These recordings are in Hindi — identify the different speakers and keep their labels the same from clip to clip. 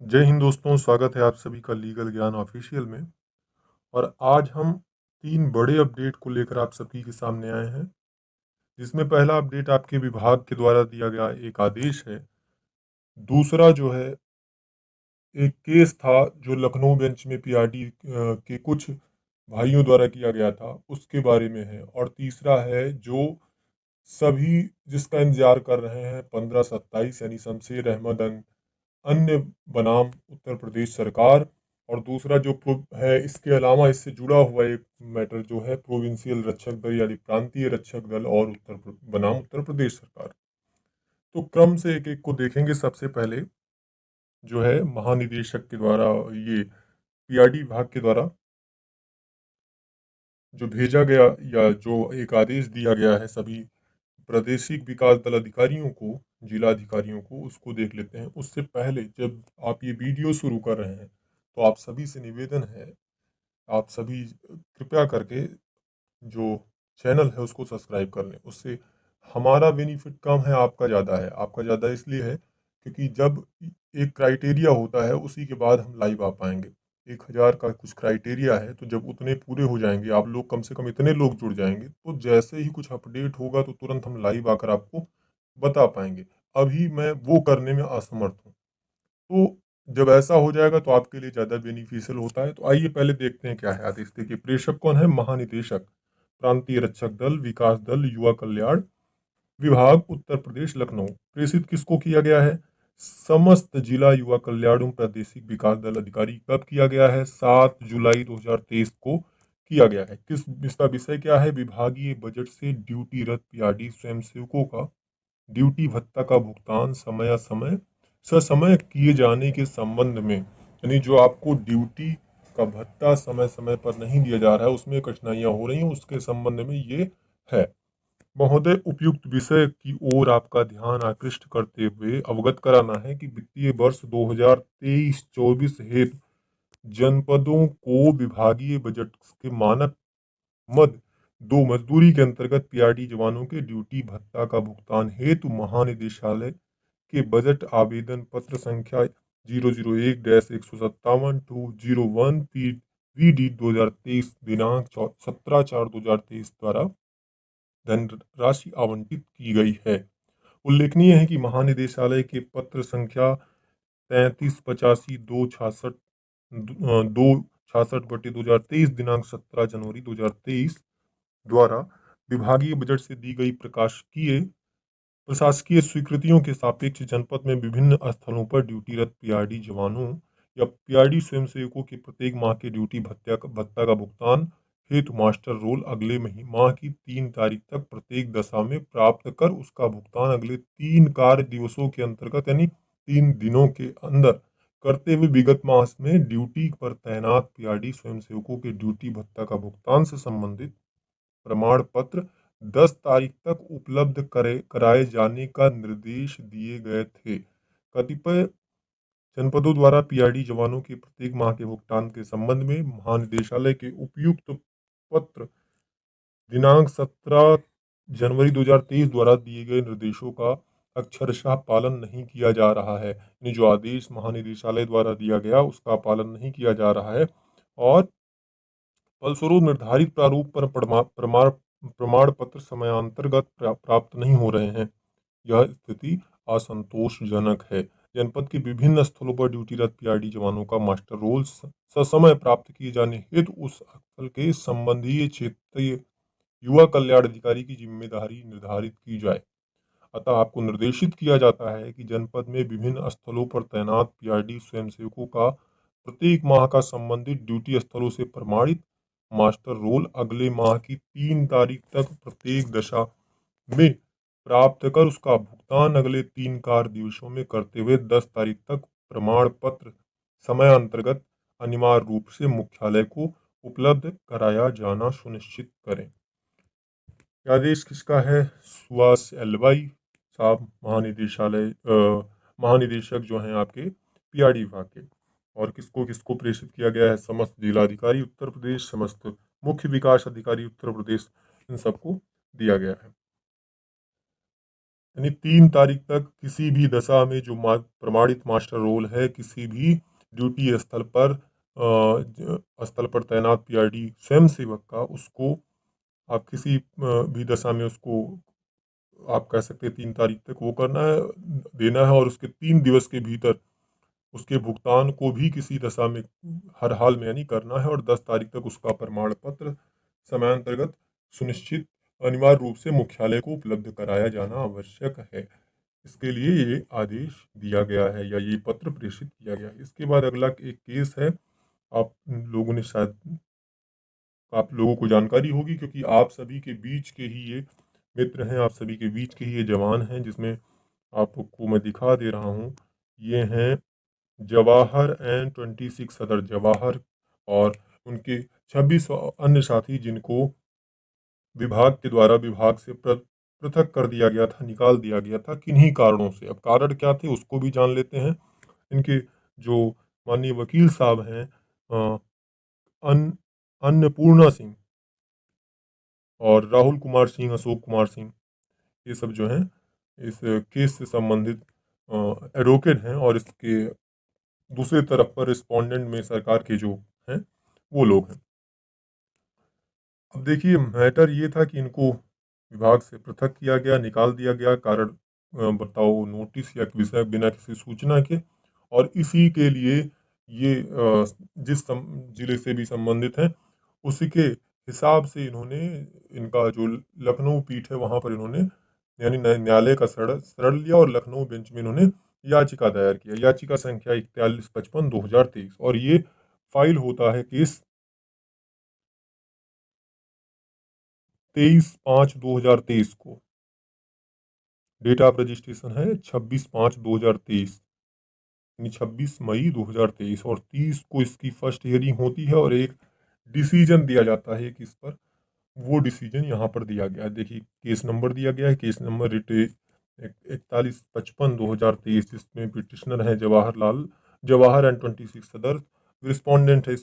Speaker 1: जय हिंद दोस्तों, स्वागत है आप सभी का लीगल ज्ञान ऑफिशियल में। और आज हम 3 बड़े अपडेट को लेकर आप सभी के सामने आए हैं, जिसमें पहला अपडेट आपके विभाग के द्वारा दिया गया एक आदेश है। दूसरा जो है एक केस था जो लखनऊ बेंच में पीआरडी के कुछ भाइयों द्वारा किया गया था, उसके बारे में है। और तीसरा है जो सभी जिसका इंतजार कर रहे हैं 15/27 यानी शमशेर अहमद अन्य बनाम उत्तर प्रदेश सरकार। और दूसरा जो है इसके अलावा इससे जुड़ा हुआ एक मैटर जो है प्रोविंशियल रक्षक दल यानी प्रांतीय रक्षक दल और बनाम उत्तर प्रदेश सरकार। तो क्रम से एक एक को देखेंगे। सबसे पहले जो है महानिदेशक के द्वारा ये पीआरडी विभाग के द्वारा जो भेजा गया या जो एक आदेश दिया गया है सभी प्रादेशिक विकास दल अधिकारियों को, जिला अधिकारियों को, उसको देख लेते हैं। उससे पहले जब आप ये वीडियो शुरू कर रहे हैं तो आप सभी से निवेदन है, आप सभी कृपया करके जो चैनल है उसको सब्सक्राइब कर लें। उससे हमारा बेनिफिट कम है, आपका ज़्यादा है। आपका ज़्यादा इसलिए है क्योंकि जब एक क्राइटेरिया होता है उसी के बाद हम लाइव आ पाएंगे। 1000 का कुछ क्राइटेरिया है, तो जब उतने पूरे हो जाएंगे, आप लोग कम से कम इतने लोग जुड़ जाएंगे, तो जैसे ही कुछ अपडेट होगा तो तुरंत हम लाइव आकर आपको बता पाएंगे। अभी मैं वो करने में असमर्थ हूँ। तो जब ऐसा हो जाएगा तो आपके लिए ज़्यादा बेनिफिशियल होता है। तो आइए पहले देखते हैं क्या है आदेश। देखिए, प्रेषक कौन है? महानिदेशक प्रांतीय रक्षक दल, विकास दल, युवा कल्याण विभाग, उत्तर प्रदेश, लखनऊ। प्रेषित किसको किया गया है? समस्त जिला युवा कल्याण एवं प्रादेशिक विकास दल अधिकारी। कब किया गया है? 7 जुलाई 2023 को किया गया है। किस इसका विषय क्या है? विभागीय बजट से ड्यूटीरत पीआरडी स्वयंसेवकों का ड्यूटी भत्ता का भुगतान समय समय ससमय किए जाने के संबंध में। यानी जो आपको ड्यूटी का भत्ता समय समय पर नहीं दिया जा रहा है, उसमें कठिनाइयां हो रही हैं, उसके संबंध में ये है। महोदय, उपयुक्त विषय की ओर आपका ध्यान आकृष्ट करते हुए अवगत कराना है कि वित्तीय वर्ष 2023-24 हेतु जनपदों को विभागीय बजट के मानक मद 2 मजदूरी के अंतर्गत पीआरडी जवानों के ड्यूटी भत्ता का भुगतान हेतु महानिदेशालय के बजट आवेदन पत्र संख्या 001-157-201 VD 2023 दिनांक 17/4/2023 द्वारा धनराशि आवंटित की गई है। उल्लेखनीय है कि महानिदेशालय के पत्र संख्या 3385-266/2023 दिनांक 17 जनवरी 2023 द्वारा विभागीय बजट से दी गई प्रशासकीय स्वीकृतियों के सापेक्ष जनपद में विभिन्न स्थलों पर ड्यूटीरत पीआरडी जवानों या पीआरडी स्वयंसेवकों के प्रत्येक माह के ड्यूटी भत्ता का भुगतान हेतु मास्टर रोल अगले माह की 3 तारीख तक प्रत्येक दशा में प्राप्त कर उसका भुगतान अगले 3 कार्य दिवसों के अंतर्गत यानी 3 दिनों के अंदर करते हुए विगत मास में ड्यूटी पर तैनात पीआरडी स्वयंसेवकों के ड्यूटी भत्ता का भुगतान से संबंधित प्रमाण पत्र 10 तारीख तक उपलब्ध कराए जाने का निर्देश दिए गए थे। कतिपय जनपदों द्वारा पीआरडी जवानों के प्रत्येक माह के भुगतान के संबंध में महानिदेशालय के उपयुक्त पत्र दिनांक 17 जनवरी 2023 द्वारा दिए गए निर्देशों का अक्षरशः पालन नहीं किया जा रहा है। यानी जो आदेश महानिदेशालय द्वारा दिया गया उसका पालन नहीं किया जा रहा है, और फलस्वरूप निर्धारित प्रारूप पर प्रमाण पत्र समयांतर्गत प्राप्त नहीं हो रहे हैं। यह स्थिति असंतोषजनक है। जनपद के विभिन्न स्थलों पर ड्यूटीरत पीआरडी जवानों का मास्टर रोल ससमय प्राप्त किए जाने हेतु उस स्थल के संबंधीय क्षेत्रीय युवा कल्याण अधिकारी की जिम्मेदारी निर्धारित की जाए। अतः आपको निर्देशित किया जाता है कि जनपद में विभिन्न स्थलों पर तैनात पीआरडी स्वयंसेवकों का प्रत्येक माह का संबंधित ड्यूटी स्थलों से प्रमाणित मास्टर रोल अगले माह की 3 तारीख तक प्रत्येक दशा में प्राप्त कर उसका भुगतान अगले 3 कार्य दिवसों में करते हुए 10 तारीख तक प्रमाण पत्र समयांतर्गत अनिवार्य रूप से मुख्यालय को उपलब्ध कराया जाना सुनिश्चित करें। आदेश किसका है? सुभाष एलवाई साहब, महानिदेशक जो हैं आपके पीआरडी विभाग के। और किसको किसको प्रेषित किया गया है? समस्त जिलाधिकारी उत्तर प्रदेश, समस्त मुख्य विकास अधिकारी उत्तर प्रदेश, इन सबको दिया गया है। यानी 3 तारीख तक किसी भी दशा में जो प्रमाणित मास्टर रोल है किसी भी ड्यूटी स्थल पर तैनात पीआरडी स्वयं सेवक का, उसको आप किसी भी दशा में उसको आप कह सकते हैं 3 तारीख तक वो करना है, देना है, और उसके 3 दिवस के भीतर उसके भुगतान को भी किसी दशा में हर हाल में यानी करना है, और 10 तारीख तक उसका प्रमाण पत्र समयान्तर्गत सुनिश्चित अनिवार्य रूप से मुख्यालय को उपलब्ध कराया जाना आवश्यक है। इसके लिए ये आदेश दिया गया है या ये पत्र प्रेषित किया गया है। इसके बाद अगला एक केस है, आप लोगों ने शायद आप लोगों को जानकारी होगी क्योंकि आप सभी के बीच के ही ये मित्र हैं, आप सभी के बीच के ही ये जवान हैं, जिसमें आपको मैं दिखा दे रहा हूँ। ये हैं जवाहर N26 सदर जवाहर और उनके 26 अन्य साथी, जिनको विभाग के द्वारा विभाग से पृथक कर दिया गया था, निकाल दिया गया था, किन्हीं कारणों से। अब कारण क्या थे उसको भी जान लेते हैं। इनके जो माननीय वकील साहब हैं, अ, अन अन्नपूर्णा सिंह और राहुल कुमार सिंह, अशोक कुमार सिंह, ये सब जो हैं इस केस से संबंधित एडवोकेट हैं, और इसके दूसरी तरफ पर रिस्पोंडेंट में सरकार के जो हैं वो लोग हैं। अब देखिए, मैटर ये था कि इनको विभाग से पृथक किया गया, निकाल दिया गया, कारण बताओ नोटिस या विषय बिना किसी सूचना के, और इसी के लिए ये जिले से भी संबंधित हैं उसी के हिसाब से इन्होंने, इनका जो लखनऊ पीठ है वहाँ पर इन्होंने यानी न्यायालय का शरण लिया और लखनऊ बेंच में इन्होंने याचिका दायर किया। याचिका संख्या 4155/2023, और ये फाइल होता है केस 23/5/2023 को। डेट ऑफ रजिस्ट्रेशन है 26/5/2023, यानी 26 मई 2023, और 30 को इसकी फर्स्ट हियरिंग होती है और एक डिसीजन दिया जाता है कि इस पर, वो डिसीजन यहाँ पर दिया गया है। देखिए केस नंबर दिया गया है, केस नंबर 4155/2023, जिसमें पिटिशनर है जवाहर N26 सदर, रिस्पोंडेंट है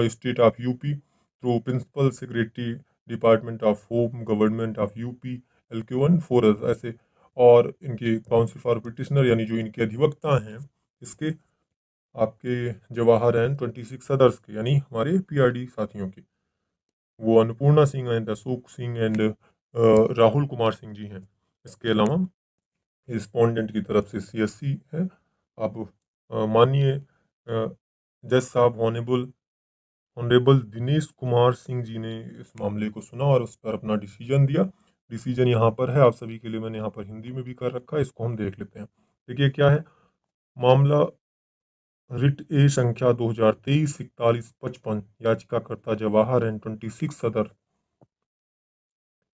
Speaker 1: state of UP through principal secretary department of home government of UP LQ1 4 ऐसे, और इनके काउंसिल फॉर पिटिशनर यानी जो इनके अधिवक्ता हैं इसके आपके जवाहर N26 सदर्स के यानी हमारे पीआरडी साथियों के, वो अन्नपूर्णा सिंह एंड अशोक सिंह एंड राहुल कुमार सिंह जी हैं। इसके अलावा रिस्पोंडेंट की तरफ से CSC है। अब माननीय जज साहब ऑनरेबल दिनेश कुमार सिंह जी ने इस मामले को सुना और उस पर अपना डिसीजन दिया। डिसीजन यहाँ पर है, आप सभी के लिए मैंने यहाँ पर हिंदी में भी कर रखा है, इसको हम देख लेते हैं। देखिए क्या है मामला। रिट ए संख्या 2023-4155, याचिकाकर्ता जवाहर N26 सदर,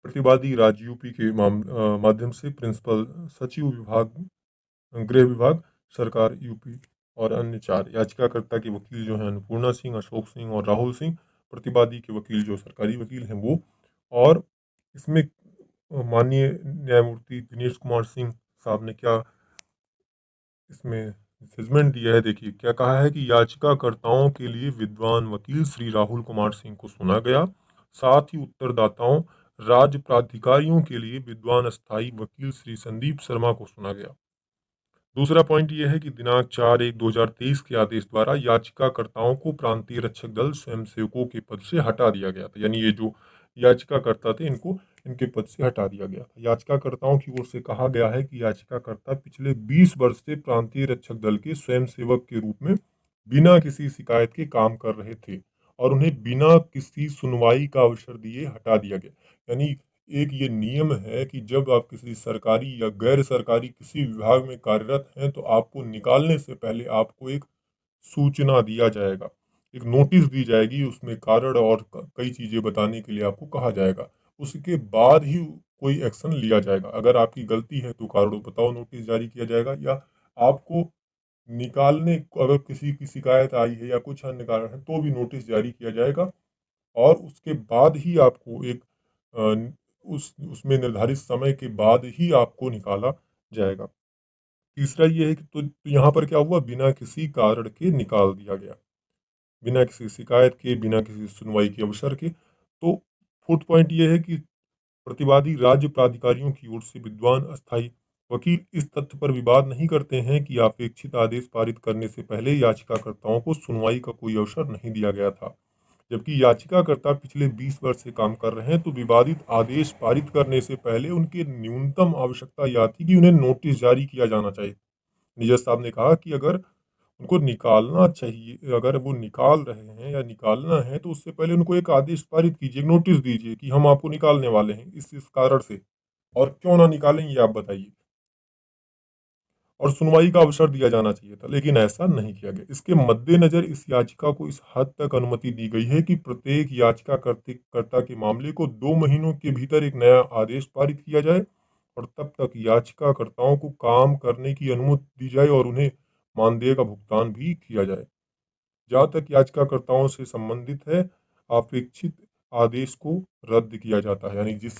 Speaker 1: प्रतिवादी राज्य यूपी के माध्यम से प्रिंसिपल सचिव विभाग गृह विभाग सरकार यूपी, और अन्य 4 याचिकाकर्ता के वकील जो हैं अन्नपूर्णा सिंह, अशोक सिंह और राहुल सिंह, प्रतिवादी के वकील जो सरकारी वकील हैं वो, और इसमें माननीय न्यायमूर्ति दिनेश कुमार सिंह साहब ने क्या इसमें जजमेंट दिया है। देखिए क्या कहा है कि याचिकाकर्ताओं के लिए विद्वान वकील श्री राहुल कुमार सिंह को सुना गया, साथ ही उत्तरदाताओं राज्य प्राधिकारियों के लिए विद्वान अस्थायी वकील श्री संदीप शर्मा को सुना गया। दूसरा पॉइंट ये है कि दिनांक 4/1/2023 के आदेश द्वारा याचिकाकर्ताओं को प्रांतीय रक्षक दल स्वयंसेवकों के पद से हटा दिया गया था, यानी ये जो याचिकाकर्ता थे इनको इनके पद से हटा दिया गया था। याचिकाकर्ताओं की ओर से कहा गया है कि याचिकाकर्ता पिछले 20 वर्ष से प्रांतीय रक्षक दल के स्वयंसेवक के रूप में बिना किसी शिकायत के काम कर रहे थे और उन्हें बिना किसी सुनवाई का अवसर दिए हटा दिया गया। यानी एक ये नियम है कि जब आप किसी सरकारी या गैर सरकारी किसी विभाग में कार्यरत हैं तो आपको निकालने से पहले आपको एक सूचना दिया जाएगा, एक नोटिस दी जाएगी, उसमें कारण और कई चीज़ें बताने के लिए आपको कहा जाएगा। उसके बाद ही कोई एक्शन लिया जाएगा। अगर आपकी गलती है तो कारण बताओ नोटिस जारी किया जाएगा, या आपको निकालने अगर किसी की शिकायत आई है या कुछ अन्य कारण है तो भी नोटिस जारी किया जाएगा, और उसके बाद ही आपको एक उसमें निर्धारित समय के बाद ही आपको निकाला जाएगा। तीसरा ये है कि तो यहाँ पर क्या हुआ, बिना किसी कारण के निकाल दिया गया, बिना किसी शिकायत के, बिना किसी सुनवाई के अवसर के। तो फोर्थ पॉइंट ये है कि प्रतिवादी राज्य प्राधिकारियों की ओर से विद्वान अस्थायी वकील इस तथ्य पर विवाद नहीं करते हैं कि अपेक्षित आदेश पारित करने से पहले याचिकाकर्ताओं को सुनवाई का कोई अवसर नहीं दिया गया था। जबकि याचिकाकर्ता पिछले 20 वर्ष से काम कर रहे हैं, तो विवादित आदेश पारित करने से पहले उनकी न्यूनतम आवश्यकता यह थी कि उन्हें नोटिस जारी किया जाना चाहिए। निजत साहब ने कहा कि अगर उनको निकालना चाहिए, अगर वो निकाल रहे हैं या निकालना है, तो उससे पहले उनको एक आदेश पारित कीजिए, एक नोटिस दीजिए कि हम आपको निकालने वाले हैं इस कारण से, और क्यों ना निकालें ये आप बताइए। और सुनवाई का अवसर दिया जाना चाहिए था, लेकिन ऐसा नहीं किया गया। इसके मद्देनजर इस याचिका को इस हद तक अनुमति दी गई है कि प्रत्येक याचिकाकर्ता के मामले को 2 महीनों के भीतर एक नया आदेश पारित किया जाए, और तब तक याचिकाकर्ताओं को काम करने की अनुमति दी जाए और उन्हें मानदेय का भुगतान भी किया जाए। जहाँ तक याचिकाकर्ताओं से संबंधित है, अपेक्षित आदेश को रद्द किया जाता है। यानी जिस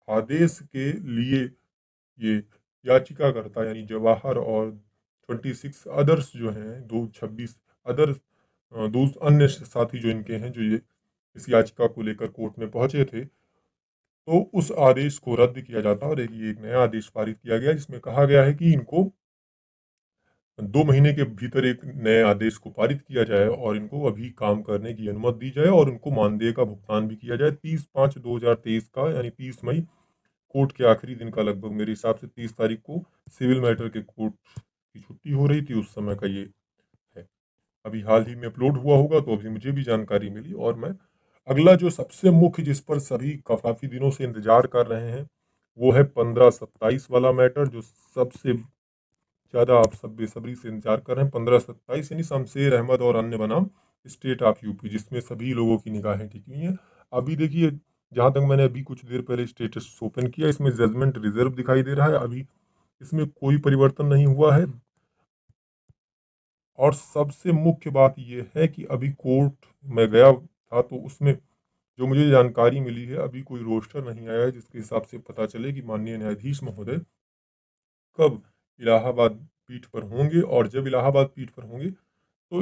Speaker 1: आदेश के लिए ये याचिकाकर्ता यानी जवाहर और 26 अदर्स जो हैं, 226 अदर दो अन्य साथी जो इनके हैं, जो ये इस याचिका को लेकर कोर्ट में पहुंचे थे, तो उस आदेश को रद्द किया जाता है और एक नया आदेश पारित किया गया, जिसमें कहा गया है कि इनको 2 महीने के भीतर एक नए आदेश को पारित किया जाए और इनको अभी काम करने की अनुमति दी जाए और उनको मानदेय का भुगतान भी किया जाए। 30/5/2023 का, यानी 30 मई, कोर्ट के आखिरी दिन का, लगभग मेरे हिसाब से 30 तारीख को सिविल मैटर के कोर्ट की छुट्टी हो रही थी, उस समय का ये है। अभी हाल ही में अपलोड हुआ होगा, तो अभी मुझे भी जानकारी मिली। और मैं अगला जो सबसे मुख्य, जिस पर सभी काफ़ी दिनों से इंतजार कर रहे हैं, वो है 15/27 वाला मैटर, जो सबसे ज़्यादा आप सब बेसब्री से इंतजार कर रहे हैं। 15/27 यानी शमशेर अहमद और अन्य बनाम स्टेट ऑफ यूपी, जिसमें सभी लोगों की निगाहें टिकी हुई हैं। अभी देखिए, जहाँ तक मैंने अभी कुछ देर पहले स्टेटस ओपन किया, इसमें जजमेंट रिजर्व दिखाई दे रहा है। अभी इसमें कोई परिवर्तन नहीं हुआ है। और सबसे मुख्य बात यह है कि अभी कोर्ट में गया था, तो उसमें जो मुझे जानकारी मिली है, अभी कोई रोस्टर नहीं आया है जिसके हिसाब से पता चले कि माननीय न्यायाधीश महोदय कब इलाहाबाद पीठ पर होंगे, और जब इलाहाबाद पीठ पर होंगे तो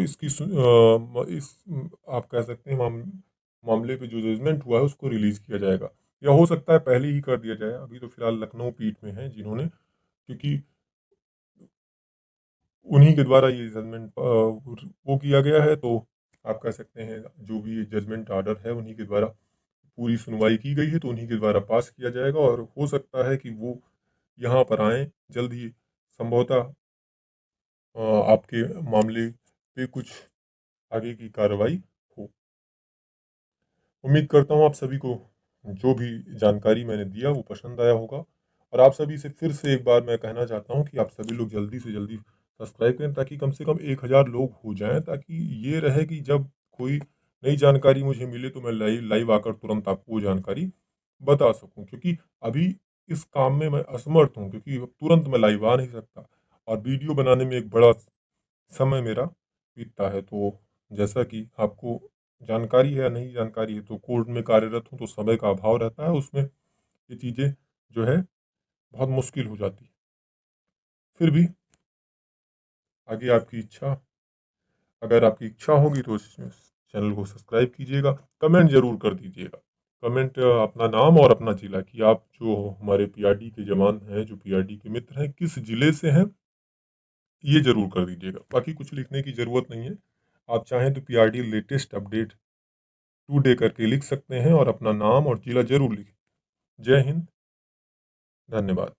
Speaker 1: आप कह सकते हैं मामले पे जो जजमेंट हुआ है उसको रिलीज़ किया जाएगा, या हो सकता है पहले ही कर दिया जाए। अभी तो फिलहाल लखनऊ पीठ में है, जिन्होंने, क्योंकि उन्हीं के द्वारा ये जजमेंट वो किया गया है, तो आप कह सकते हैं जो भी जजमेंट ऑर्डर है उन्हीं के द्वारा पूरी सुनवाई की गई है, तो उन्हीं के द्वारा पास किया जाएगा। और हो सकता है कि वो यहाँ पर आएँ जल्द ही, संभवतः आपके मामले पे कुछ आगे की कार्रवाई हो। उम्मीद करता हूँ आप सभी को जो भी जानकारी मैंने दिया वो पसंद आया होगा। और आप सभी से फिर से एक बार मैं कहना चाहता हूँ कि आप सभी लोग जल्दी से जल्दी सब्सक्राइब करें, ताकि कम से कम 1000 लोग हो जाएं, ताकि ये रहे कि जब कोई नई जानकारी मुझे मिले तो मैं लाइव लाइव आकर तुरंत आपको वो जानकारी बता सकूं। क्योंकि अभी इस काम में मैं असमर्थ हूँ, क्योंकि तुरंत मैं लाइव आ नहीं सकता, और वीडियो बनाने में एक बड़ा समय मेरा बीतता है। तो जैसा कि आपको जानकारी है या नहीं जानकारी है, तो कोर्ट में कार्यरत हूँ, तो समय का अभाव रहता है, उसमें ये चीज़ें जो है बहुत मुश्किल हो जाती है। फिर भी आगे आपकी इच्छा, अगर आपकी इच्छा होगी तो इस चैनल को सब्सक्राइब कीजिएगा, कमेंट ज़रूर कर दीजिएगा। कमेंट अपना नाम और अपना ज़िला, कि आप जो हमारे पीआरडी के जवान हैं, जो पीआरडी के मित्र हैं, किस ज़िले से हैं, ये ज़रूर कर दीजिएगा। बाकी कुछ लिखने की ज़रूरत नहीं है। आप चाहें तो पीआरडी लेटेस्ट अपडेट टुडे करके लिख सकते हैं और अपना नाम और ज़िला ज़रूर लिखें। जय हिंद, धन्यवाद।